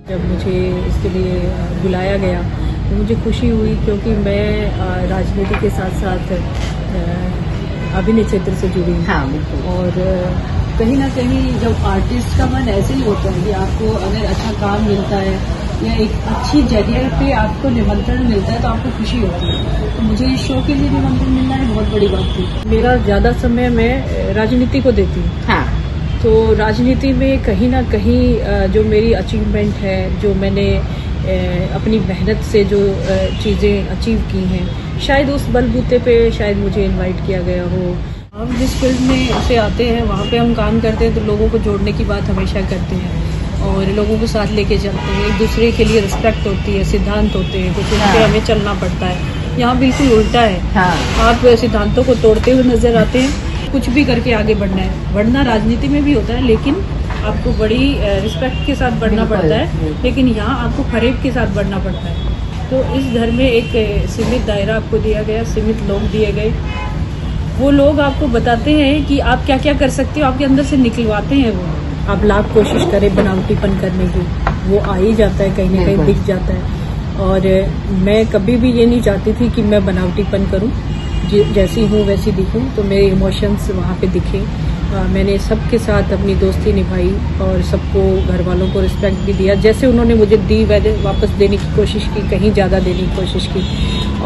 जब मुझे इसके लिए बुलाया गया तो मुझे खुशी हुई, क्योंकि मैं राजनीति के साथ साथ अभिनय क्षेत्र से जुड़ी हूँ। हाँ, बिल्कुल। और कहीं ना कहीं जब आर्टिस्ट का मन ऐसे ही होता है कि आपको अगर अच्छा काम मिलता है या एक अच्छी जगह पे आपको निमंत्रण मिलता है तो आपको खुशी होती है। तो मुझे इस शो के लिए निमंत्रण मिलना है बहुत बड़ी बात थी। मेरा ज़्यादा समय मैं राजनीति को देती हूँ। हाँ, तो राजनीति में कहीं ना कहीं जो मेरी अचीवमेंट है, जो मैंने अपनी मेहनत से जो चीज़ें अचीव की हैं, शायद उस बलबूते पे शायद मुझे इनवाइट किया गया हो। हम जिस फील्ड में से आते हैं वहाँ पे हम काम करते हैं तो लोगों को जोड़ने की बात हमेशा करते हैं और लोगों को साथ लेके चलते हैं। एक दूसरे के लिए रिस्पेक्ट होती है, सिद्धांत होते हैं, कुछ उनके हमें चलना पड़ता है। यहाँ बिल्कुल उल्टा है। हाँ। आप सिद्धांतों को तोड़ते हुए नजर आते हैं, कुछ भी करके आगे बढ़ना है। बढ़ना राजनीति में भी होता है, लेकिन आपको बड़ी रिस्पेक्ट के साथ बढ़ना पड़ता है, लेकिन यहाँ आपको फरेब के साथ बढ़ना पड़ता है। तो इस घर में एक सीमित दायरा आपको दिया गया, सीमित लोग दिए गए। वो लोग आपको बताते हैं कि आप क्या क्या कर सकते हो, आपके अंदर से निकलवाते हैं वो। आप लाख कोशिश करें बनावटीपन करने की, वो आ ही जाता है, कहीं ना कहीं दिख जाता है। और मैं कभी भी ये नहीं चाहती थी कि मैं बनावटीपन करूं, जैसी हूँ वैसी दिखूं, तो मेरे इमोशंस वहाँ पे दिखे। मैंने सबके साथ अपनी दोस्ती निभाई और सबको, घर वालों को रिस्पेक्ट भी दिया। जैसे उन्होंने मुझे दी वैसे वापस देने की कोशिश की, कहीं ज़्यादा देने की कोशिश की।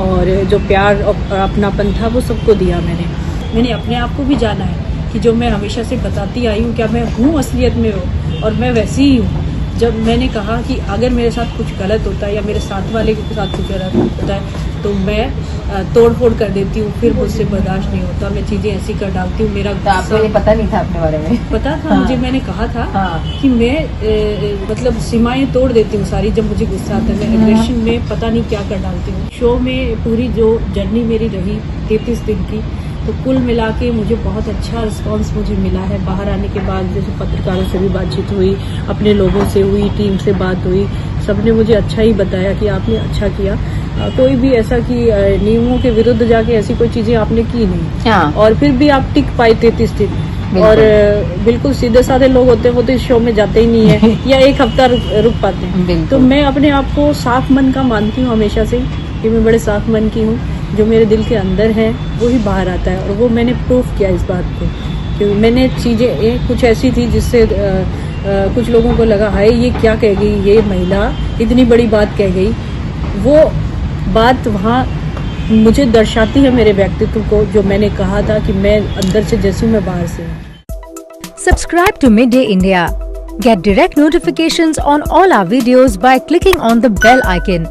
और जो प्यार और अपनापन था वो सबको दिया मैंने अपने आप को भी जाना है कि जो मैं हमेशा से बताती आई हूँ, क्या मैं हूँ असलियत में हो, और मैं वैसी ही हूँ। जब मैंने कहा कि अगर मेरे साथ कुछ गलत होता है या मेरे साथ वाले के साथ कुछ गलत होता है तो मैं तोड़ फोड़ कर देती हूँ, फिर मुझसे बर्दाश्त नहीं होता, मैं चीज़ें ऐसी कर डालती हूँ। मेरा तो आपको ये पता नहीं था अपने बारे में? पता था। हाँ। मुझे, मैंने कहा था कि मैं मतलब सीमाएं तोड़ देती हूँ सारी। जब मुझे गुस्सा आता है मैं एग्रेशन में पता नहीं क्या कर डालती हूँ। शो में पूरी जो जर्नी मेरी रही 33 दिन की, तो कुल मिला के मुझे बहुत अच्छा रिस्पांस मुझे मिला है। बाहर आने के बाद जैसे पत्रकारों से भी बातचीत हुई, अपने लोगों से हुई, टीम से बात हुई, सबने मुझे अच्छा ही बताया कि आपने अच्छा किया। कोई भी ऐसा कि नियमों के विरुद्ध जाके ऐसी कोई चीजें आपने की नहीं। हाँ। और फिर भी आप टिक पाए 33 दिन। और बिल्कुल सीधे साधे लोग होते हैं वो तो इस शो में जाते ही नहीं है या एक हफ्ता रुक पाते हैं। तो मैं अपने आप को साफ मन का मानती हूँ हमेशा से, कि मैं बड़े साफ मन की हूँ। जो मेरे दिल के अंदर है वो ही बाहर आता है, और वो मैंने प्रूफ किया इस बात को। क्योंकि मैंने चीज़ें कुछ ऐसी थी जिससे कुछ लोगों को लगा हाय ये क्या कह गई, ये महिला इतनी बड़ी बात कह गई। वो बात वहाँ मुझे दर्शाती है मेरे व्यक्तित्व को, जो मैंने कहा था कि मैं अंदर से जैसी हूँ मैं बाहर से हूँ। Subscribe to Midday India. Get direct notifications on all our videos by clicking on the bell icon.